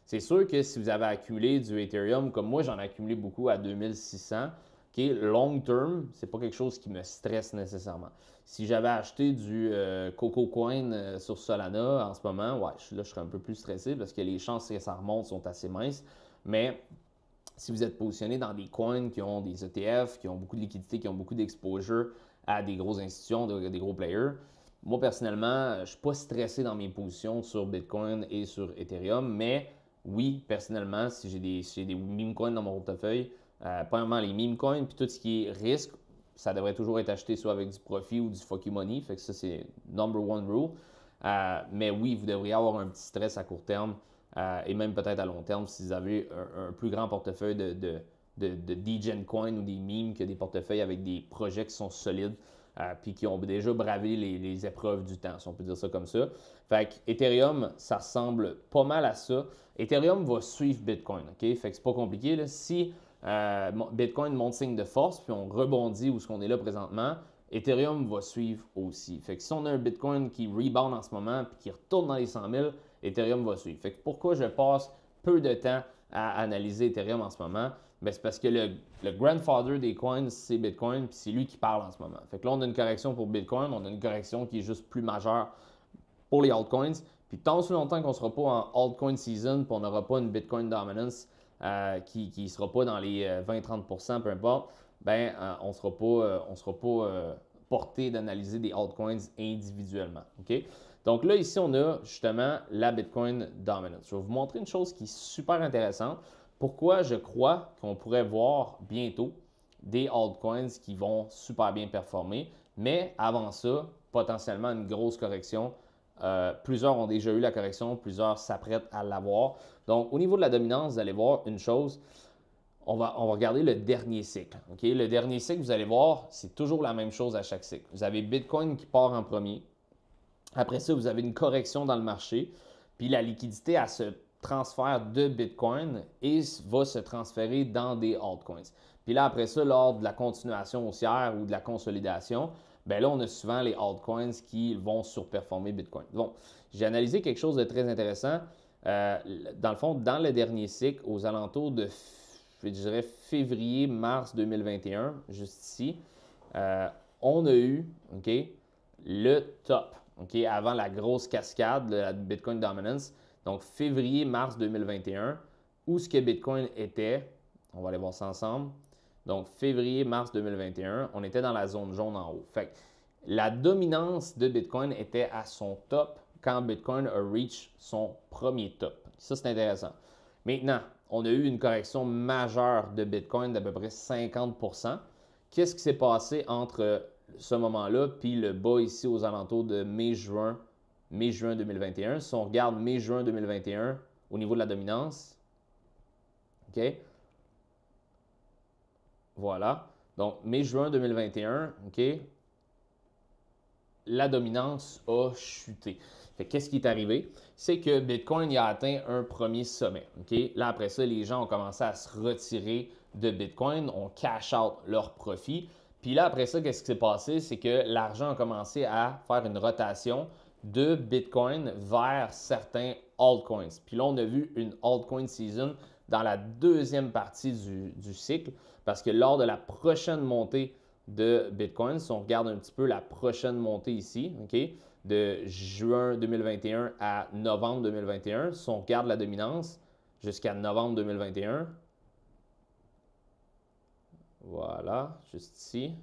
C'est sûr que si vous avez accumulé du Ethereum, comme moi, j'en ai accumulé beaucoup à 2600, OK, long term, c'est pas quelque chose qui me stresse nécessairement. Si j'avais acheté du Coco Coin sur Solana en ce moment, ouais, là, je serais un peu plus stressé parce que les chances que ça remonte sont assez minces. Mais si vous êtes positionné dans des coins qui ont des ETF, qui ont beaucoup de liquidité, qui ont beaucoup d'exposure à des grosses institutions, des gros players, moi, personnellement, je ne suis pas stressé dans mes positions sur Bitcoin et sur Ethereum, mais oui, personnellement, si j'ai des meme coins dans mon portefeuille, premièrement, les meme coins, puis tout ce qui est risque, ça devrait toujours être acheté soit avec du profit ou du fuck you money. Fait que ça, c'est number one rule. Mais oui, vous devriez avoir un petit stress à court terme et même peut-être à long terme si vous avez un plus grand portefeuille de degen coin ou des memes que des portefeuilles avec des projets qui sont solides puis qui ont déjà bravé les épreuves du temps, si on peut dire ça comme ça. Fait que Ethereum, ça ressemble pas mal à ça. Ethereum va suivre Bitcoin, OK? Fait que c'est pas compliqué, là. Si Bitcoin monte signe de force, puis on rebondit où ce qu'on est là présentement, Ethereum va suivre aussi. Fait que si on a un Bitcoin qui rebound en ce moment puis qui retourne dans les 100 000, Ethereum va suivre. Fait que pourquoi je passe peu de temps à analyser Ethereum en ce moment? Bien, c'est parce que le grandfather des coins, c'est Bitcoin, puis c'est lui qui parle en ce moment. Fait que là, on a une correction pour Bitcoin, on a une correction qui est juste plus majeure pour les altcoins. Puis tant aussi longtemps qu'on ne sera pas en altcoin season, puis on n'aura pas une Bitcoin dominance qui ne sera pas dans les 20-30%, peu importe, ben, on ne sera pas porté d'analyser des altcoins individuellement. OK? Donc là, ici, on a justement la Bitcoin Dominance. Je vais vous montrer une chose qui est super intéressante. Pourquoi je crois qu'on pourrait voir bientôt des altcoins qui vont super bien performer, mais avant ça, potentiellement une grosse correction. Plusieurs ont déjà eu la correction, plusieurs s'apprêtent à l'avoir. Donc, au niveau de la dominance, vous allez voir une chose. On va regarder le dernier cycle. Okay? Le dernier cycle, vous allez voir, c'est toujours la même chose à chaque cycle. Vous avez Bitcoin qui part en premier. Après ça, vous avez une correction dans le marché. Puis la liquidité, elle se transfert de Bitcoin et va se transférer dans des altcoins. Puis là, après ça, lors de la continuation haussière ou de la consolidation, bien là, on a souvent les altcoins qui vont surperformer Bitcoin. Bon, j'ai analysé quelque chose de très intéressant. Dans le fond, dans le dernier cycle, aux alentours de, je dirais, février-mars 2021, juste ici, on a eu le top, avant la grosse cascade de la Bitcoin Dominance. Donc, février-mars 2021, où ce que Bitcoin était, on va aller voir ça ensemble. Donc, février-mars 2021, on était dans la zone jaune en haut. Fait que la dominance de Bitcoin était à son top quand Bitcoin a reach son premier top. Ça, c'est intéressant. Maintenant, on a eu une correction majeure de Bitcoin d'à peu près 50%. Qu'est-ce qui s'est passé entre ce moment-là puis le bas ici aux alentours de mai-juin 2021? Si on regarde mai-juin 2021 au niveau de la dominance, OK? Voilà. Donc, mai-juin 2021, OK? La dominance a chuté. Qu'est-ce qui est arrivé? C'est que Bitcoin a atteint un premier sommet. Okay? Là, après ça, les gens ont commencé à se retirer de Bitcoin, ont cash out leurs profits. Puis là, après ça, qu'est-ce qui s'est passé? C'est que l'argent a commencé à faire une rotation de Bitcoin vers certains altcoins. Puis là, on a vu une altcoin season dans la deuxième partie du cycle parce que lors de la prochaine montée de Bitcoin, si on regarde un petit peu la prochaine montée ici, OK, de juin 2021 à novembre 2021, si on regarde la dominance jusqu'à novembre 2021, voilà, juste ici,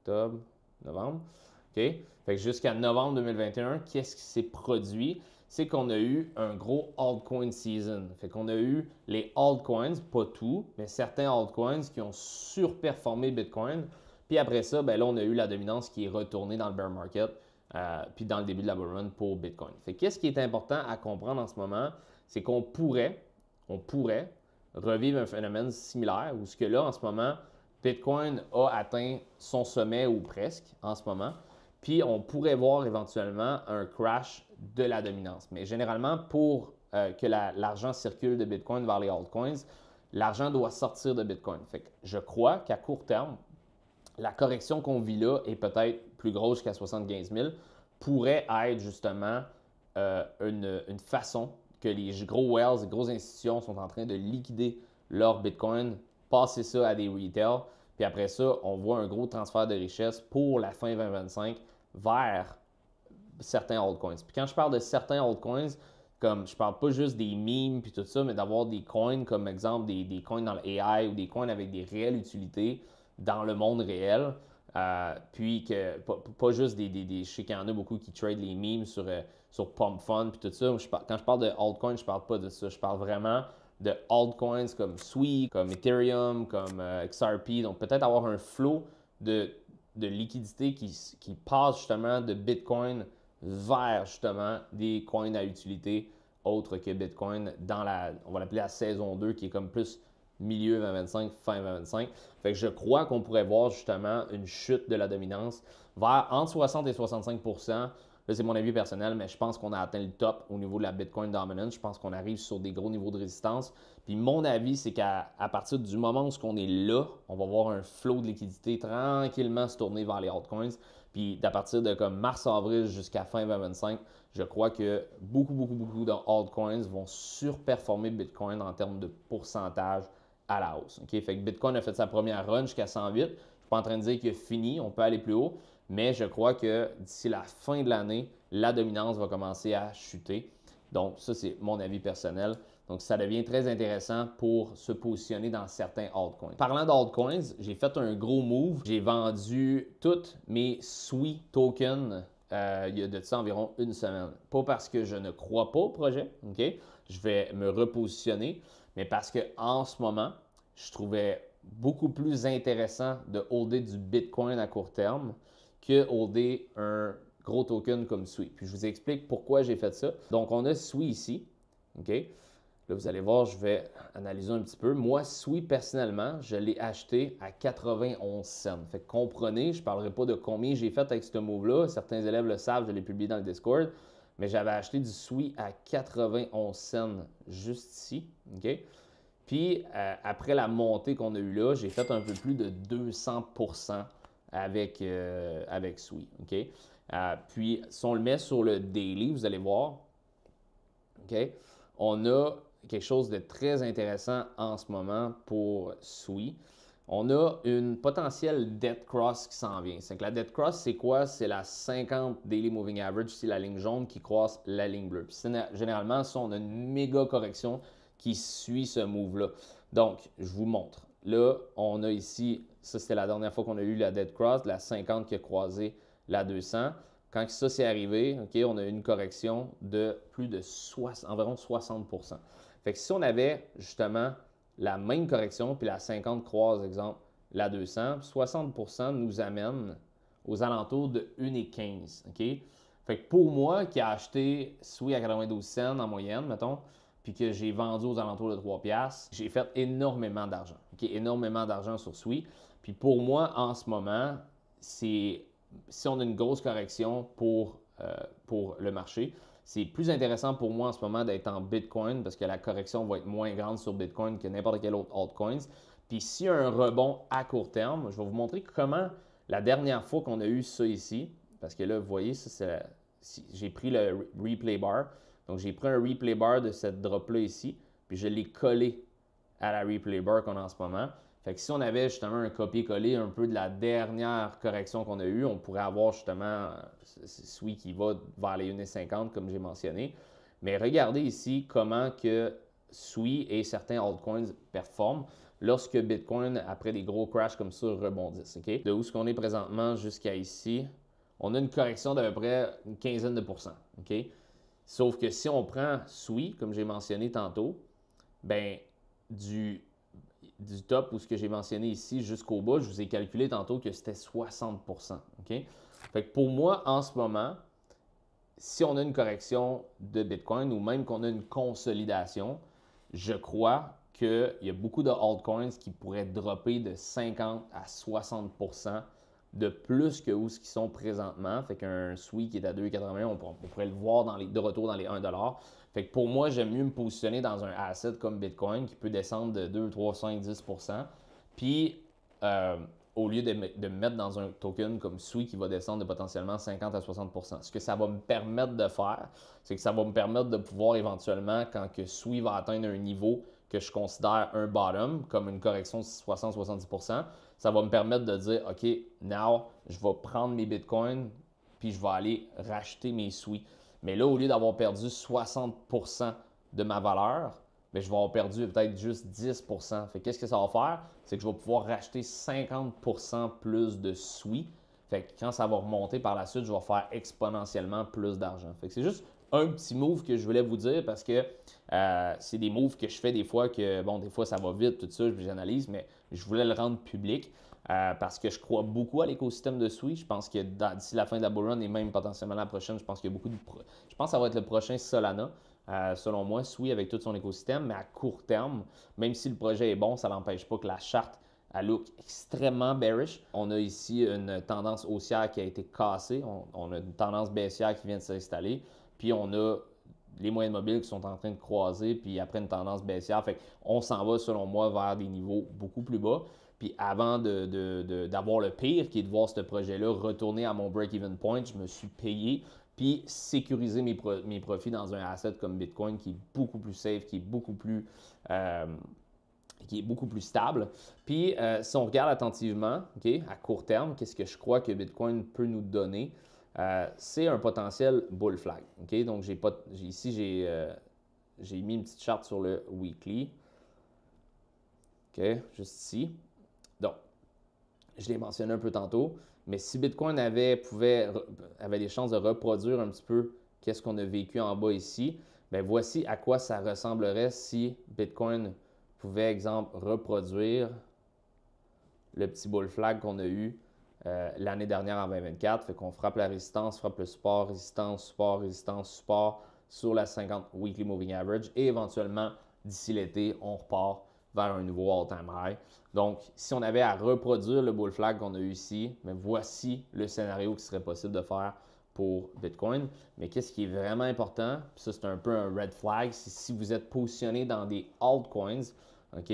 octobre, novembre, OK, fait que jusqu'à novembre 2021, qu'est-ce qui s'est produit? C'est qu'on a eu un gros altcoin season. Fait qu'on a eu les altcoins, pas tout, mais certains altcoins qui ont surperformé Bitcoin. Puis après ça, ben là, on a eu la dominance qui est retournée dans le bear market, puis dans le début de la bull run pour Bitcoin. Fait qu'est-ce qui est important à comprendre en ce moment, c'est qu'on pourrait revivre un phénomène similaire où ce que là, en ce moment, Bitcoin a atteint son sommet ou presque en ce moment. Puis on pourrait voir éventuellement un crash de la dominance. Mais généralement, pour que l'argent circule de Bitcoin vers les altcoins, l'argent doit sortir de Bitcoin. Fait que je crois qu'à court terme, la correction qu'on vit là est peut-être plus grosse qu'à 75 000, pourrait être justement une façon que les gros whales, les grosses institutions sont en train de liquider leur Bitcoin, passer ça à des retail, puis après ça, on voit un gros transfert de richesse pour la fin 2025 vers certains altcoins. Puis quand je parle de certains altcoins, comme je parle pas juste des memes puis tout ça, mais d'avoir des coins comme exemple des coins dans l'AI ou des coins avec des réelles utilités dans le monde réel. Puis que pas juste je sais qu'il y en a beaucoup qui trade les memes sur Pump Fund puis tout ça. Quand je parle de altcoins, je parle pas de ça. Je parle vraiment de altcoins comme Sui, comme Ethereum, comme XRP. Donc peut-être avoir un flow de liquidité qui passe justement de Bitcoin vers justement des coins à utilité autres que Bitcoin dans on va l'appeler la saison 2 qui est comme plus milieu 2025, fin 2025. Fait que je crois qu'on pourrait voir justement une chute de la dominance vers entre 60 et 65%. Là, c'est mon avis personnel, mais je pense qu'on a atteint le top au niveau de la Bitcoin Dominance. Je pense qu'on arrive sur des gros niveaux de résistance. Puis mon avis, c'est qu'à partir du moment où on est là, on va voir un flot de liquidité tranquillement se tourner vers les altcoins. Puis à partir de comme mars-avril jusqu'à fin 2025, je crois que beaucoup de altcoins vont surperformer Bitcoin en termes de pourcentage à la hausse. Okay? Fait que Bitcoin a fait sa première run jusqu'à 108. Je ne suis pas en train de dire qu'il a fini, on peut aller plus haut, mais je crois que d'ici la fin de l'année, la dominance va commencer à chuter. Donc, ça, c'est mon avis personnel. Donc, ça devient très intéressant pour se positionner dans certains altcoins. Parlant d'altcoins, j'ai fait un gros move. J'ai vendu toutes mes Sui tokens il y a de ça environ une semaine. Pas parce que je ne crois pas au projet, OK? Je vais me repositionner, mais parce qu'en ce moment, je trouvais beaucoup plus intéressant de holder du Bitcoin à court terme que holder un gros token comme Sui. Puis je vous explique pourquoi j'ai fait ça. Donc, on a Sui ici, OK? Là, vous allez voir, je vais analyser un petit peu. Moi, Sui, personnellement, je l'ai acheté à 91 cents. Fait que comprenez, je ne parlerai pas de combien j'ai fait avec ce move-là. Certains élèves le savent, je l'ai publié dans le Discord. mais j'avais acheté du SWI à 91 cents juste ici. OK? Puis, après la montée qu'on a eue là, j'ai fait un peu plus de 200% avec SWI. OK? Puis, si on le met sur le daily, vous allez voir, OK? On a quelque chose de très intéressant en ce moment pour SWI. On a une potentielle dead cross qui s'en vient. C'est que la dead cross, c'est quoi? C'est la 50 daily moving average, c'est la ligne jaune qui croise la ligne bleue. Puis généralement, ça, on a une méga correction qui suit ce move-là. Donc, je vous montre. Là, on a ici, ça c'était la dernière fois qu'on a eu la dead cross, la 50 qui a croisé la 200. Quand ça s'est arrivé, OK, on a eu une correction de plus de environ 60%. Fait que si on avait justement la même correction, puis la 50 croise, exemple, la 200, 60% nous amène aux alentours de 1,15. OK? Fait que pour moi, qui a acheté SWI à 92 cents en moyenne, mettons, puis que j'ai vendu aux alentours de 3 piastres, j'ai fait énormément d'argent. OK? Énormément d'argent sur SWI. Puis pour moi, en ce moment, si on a une grosse correction pour le marché, c'est plus intéressant pour moi en ce moment d'être en Bitcoin parce que la correction va être moins grande sur Bitcoin que n'importe quel autre altcoin. Puis s'il y a un rebond à court terme, je vais vous montrer comment la dernière fois qu'on a eu ça ici, parce que là, vous voyez, j'ai pris le replay bar. Donc, j'ai pris un replay bar de cette drop-là ici, puis je l'ai collé à la replay bar qu'on a en ce moment. Fait que si on avait justement un copier-coller un peu de la dernière correction qu'on a eue, on pourrait avoir justement SWI qui va vers les 1,50 comme j'ai mentionné. Mais regardez ici comment que SWI et certains altcoins performent lorsque Bitcoin, après des gros crashs comme ça, rebondissent. Okay? De où est-ce qu'on est présentement jusqu'à ici, on a une correction d'à peu près une quinzaine de pourcents. Okay? Sauf que si on prend SWI, comme j'ai mentionné tantôt, ben du top ou ce que j'ai mentionné ici jusqu'au bas, je vous ai calculé tantôt que c'était 60%. OK? Fait que pour moi, en ce moment, si on a une correction de Bitcoin ou même qu'on a une consolidation, je crois qu'il y a beaucoup de altcoins qui pourraient dropper de 50 à 60% de plus que où ce qu'ils sont présentement. Fait qu'un SWI qui est à 2,81, on pourrait le voir de retour dans les 1$. Fait que pour moi, j'aime mieux me positionner dans un asset comme Bitcoin qui peut descendre de 2, 3, 5, 10%. Puis, au lieu de me mettre dans un token comme SWI qui va descendre de potentiellement 50 à 60%. Ce que ça va me permettre de faire, c'est que ça va me permettre de pouvoir éventuellement, quand que SWI va atteindre un niveau que je considère un bottom, comme une correction de 60-70%, ça va me permettre de dire, OK, now, je vais prendre mes bitcoins, puis je vais aller racheter mes SWI. Mais là, au lieu d'avoir perdu 60% de ma valeur, bien, je vais avoir perdu peut-être juste 10%. Fait qu'est-ce que ça va faire? C'est que je vais pouvoir racheter 50% plus de SWI. Fait que quand ça va remonter par la suite, je vais faire exponentiellement plus d'argent. Fait que c'est juste un petit move que je voulais vous dire parce que c'est des moves que je fais des fois que, bon, des fois ça va vite, tout ça, j'analyse, mais je voulais le rendre public parce que je crois beaucoup à l'écosystème de SWI. Je pense que d'ici la fin de la bull run et même potentiellement la prochaine, je pense qu'il y a beaucoup de... Je pense que ça va être le prochain Solana. Selon moi, SWI avec tout son écosystème, mais à court terme, même si le projet est bon, ça n'empêche pas que la charte elle look extrêmement bearish. On a ici une tendance haussière qui a été cassée. On a une tendance baissière qui vient de s'installer. Puis on a les moyennes mobiles qui sont en train de croiser, puis après une tendance baissière. Fait qu'on s'en va, selon moi, vers des niveaux beaucoup plus bas. Puis avant d'avoir le pire, qui est de voir ce projet-là retourner à mon break-even point, je me suis payé puis sécuriser mes profits dans un asset comme Bitcoin qui est beaucoup plus safe, qui est beaucoup plus stable. Puis, si on regarde attentivement, okay, à court terme, qu'est-ce que je crois que Bitcoin peut nous donner? C'est un potentiel bull flag. Okay? Donc, ici, j'ai mis une petite charte sur le weekly. OK, juste ici. Donc, je l'ai mentionné un peu tantôt, mais si Bitcoin avait des chances de reproduire un petit peu qu'est-ce qu'on a vécu en bas ici, bien voici à quoi ça ressemblerait si Bitcoin pouvait, exemple, reproduire le petit bull flag qu'on a eu l'année dernière en 2024. Fait qu'on frappe la résistance, frappe le support, résistance, support, résistance, support sur la 50 Weekly Moving Average et éventuellement, d'ici l'été, on repart vers un nouveau all-time high. Donc, si on avait à reproduire le bull flag qu'on a eu ici, mais voici le scénario qui serait possible de faire pour Bitcoin. Mais qu'est-ce qui est vraiment important, puis ça c'est un peu un red flag, c'est si vous êtes positionné dans des altcoins, OK?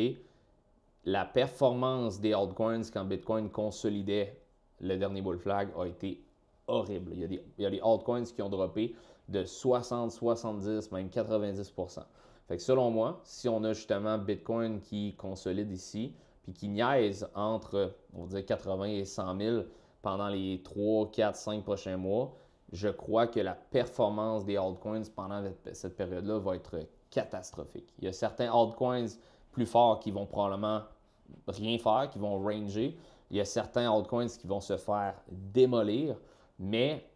La performance des altcoins quand Bitcoin consolidait le dernier bull flag a été horrible. Il y a des altcoins qui ont droppé de 60, 70, même 90%. Fait que selon moi, si on a justement Bitcoin qui consolide ici, puis qui niaise entre, on va dire, 80 et 100 000 pendant les 3, 4, 5 prochains mois, je crois que la performance des altcoins pendant cette période-là va être catastrophique. Il y a certains altcoins plus forts qui vont probablement rien faire, qui vont ranger. Il y a certains altcoins qui vont se faire démolir, mais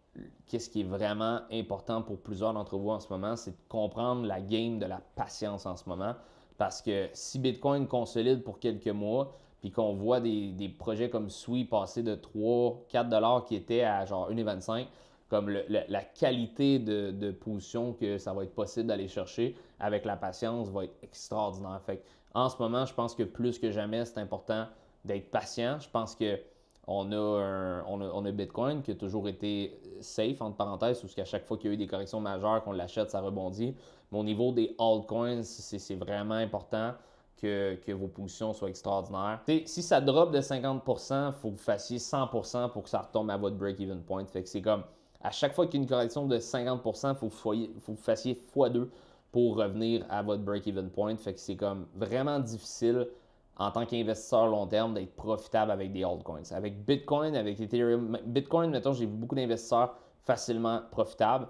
qu'est-ce qui est vraiment important pour plusieurs d'entre vous en ce moment, c'est de comprendre la game de la patience en ce moment. Parce que si Bitcoin consolide pour quelques mois, puis qu'on voit des projets comme Sui passer de 3, 4 dollars qui étaient à genre 1,25, comme la qualité de position que ça va être possible d'aller chercher avec la patience va être extraordinaire. Fait en ce moment, je pense que plus que jamais, c'est important d'être patient. Je pense que on a Bitcoin qui a toujours été safe, entre parenthèses, parce qu'à chaque fois qu'il y a eu des corrections majeures, qu'on l'achète, ça rebondit. Mais au niveau des altcoins, c'est vraiment important que vos positions soient extraordinaires. T'sais, si ça drop de 50%, il faut que vous fassiez 100% pour que ça retombe à votre break-even point. Fait que c'est comme, à chaque fois qu'il y a une correction de 50%, il faut que vous fassiez x2 pour revenir à votre break-even point. Fait que c'est comme vraiment difficile en tant qu'investisseur long terme d'être profitable avec des altcoins. Avec Bitcoin, avec Ethereum, Bitcoin, mettons, j'ai vu beaucoup d'investisseurs facilement profitables.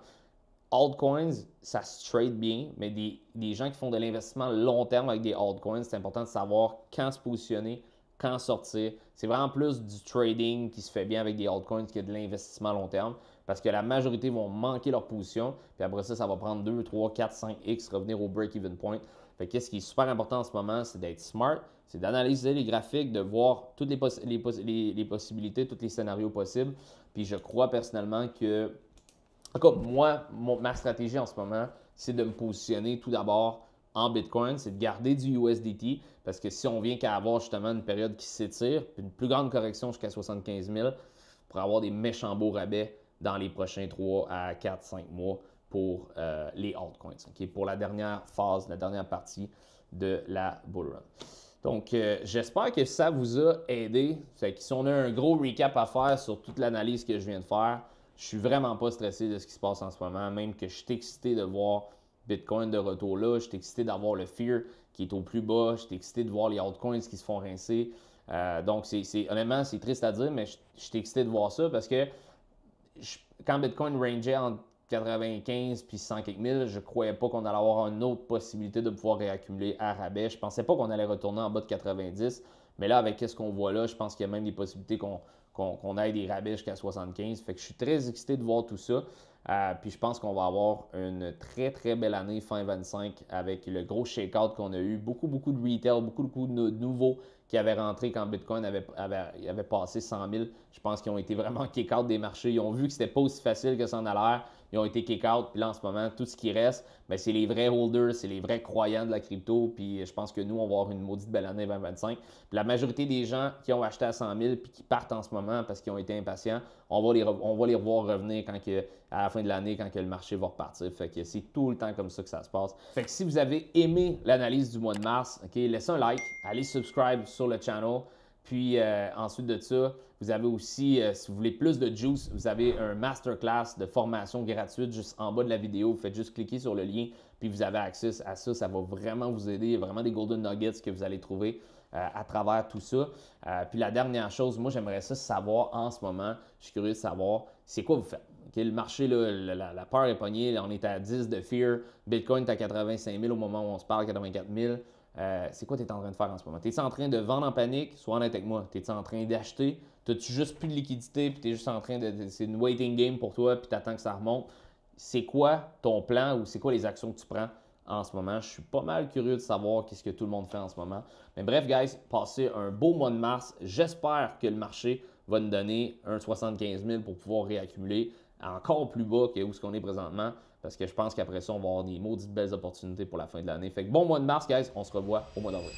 Altcoins, ça se trade bien, mais des gens qui font de l'investissement long terme avec des altcoins, c'est important de savoir quand se positionner, quand sortir. C'est vraiment plus du trading qui se fait bien avec des altcoins que de l'investissement long terme parce que la majorité vont manquer leur position. Puis après ça, ça va prendre 2, 3, 4, 5x, revenir au break-even point. Fait que ce qui est super important en ce moment, c'est d'être smart, c'est d'analyser les graphiques, de voir toutes les possibilités, tous les scénarios possibles. Puis je crois personnellement que, en tout cas, moi, ma stratégie en ce moment, c'est de me positionner tout d'abord en Bitcoin, c'est de garder du USDT parce que si on vient qu'à avoir justement une période qui s'étire, puis une plus grande correction jusqu'à 75 000, pour avoir des méchants beaux rabais dans les prochains 3 à 4, 5 mois pour les altcoins, okay? Pour la dernière phase, la dernière partie de la bull run. Donc, j'espère que ça vous a aidé. Fait que si on a un gros recap à faire sur toute l'analyse que je viens de faire, je suis vraiment pas stressé de ce qui se passe en ce moment, même que je suis excité de voir Bitcoin de retour là, je suis excité d'avoir le Fear qui est au plus bas, je suis excité de voir les altcoins qui se font rincer. Donc, honnêtement, c'est triste à dire, mais je suis excité de voir ça parce que quand Bitcoin rangeait entre 95 puis 100 quelques mille, je ne croyais pas qu'on allait avoir une autre possibilité de pouvoir réaccumuler à rabais. Je ne pensais pas qu'on allait retourner en bas de 90, mais là, avec ce qu'on voit là, je pense qu'il y a même des possibilités qu'on aille des rabais jusqu'à 75. Fait que je suis très excité de voir tout ça. Puis je pense qu'on va avoir une très, très belle année fin 25 avec le gros shake-out qu'on a eu. Beaucoup de retail, beaucoup de nouveaux qui avaient rentré quand Bitcoin avait passé 100 000. Je pense qu'ils ont été vraiment kick-out des marchés. Ils ont vu que c'était pas aussi facile que ça en a l'air. Ils ont été kick-out. Puis là, en ce moment, tout ce qui reste, c'est les vrais holders, c'est les vrais croyants de la crypto. Puis je pense que nous, on va avoir une maudite belle année 2025. Puis la majorité des gens qui ont acheté à 100 000 puis qui partent en ce moment parce qu'ils ont été impatients, on va les revoir revenir à la fin de l'année quand que le marché va repartir. Fait que c'est tout le temps comme ça que ça se passe. Fait que si vous avez aimé l'analyse du mois de mars, laissez un like, allez subscribe sur le channel. Puis ensuite de ça, vous avez aussi, si vous voulez plus de juice, vous avez un masterclass de formation gratuite juste en bas de la vidéo. Vous faites juste cliquer sur le lien, puis vous avez accès à ça. Ça va vraiment vous aider. Il y a vraiment des golden nuggets que vous allez trouver à travers tout ça. Puis la dernière chose, moi j'aimerais ça savoir en ce moment, je suis curieux de savoir, c'est quoi vous faites. Okay, le marché, là, la peur est pognée, on est à 10 de fear, Bitcoin est à 85 000 au moment où on se parle, 84 000. C'est quoi tu es en train de faire en ce moment? Es-tu en train de vendre en panique? Sois honnête avec moi. Es-tu en train d'acheter? T'as-tu juste plus de liquidité puis tu es juste en train de. C'est une waiting game pour toi puis tu attends que ça remonte? C'est quoi ton plan ou c'est quoi les actions que tu prends en ce moment? Je suis pas mal curieux de savoir qu'est-ce que tout le monde fait en ce moment. Mais bref, guys, passez un beau mois de mars. J'espère que le marché va nous donner un 75 000 pour pouvoir réaccumuler encore plus bas que où ce qu'on est présentement. Parce que je pense qu'après ça, on va avoir des maudites belles opportunités pour la fin de l'année. Fait que bon mois de mars, guys. On se revoit au mois d'avril.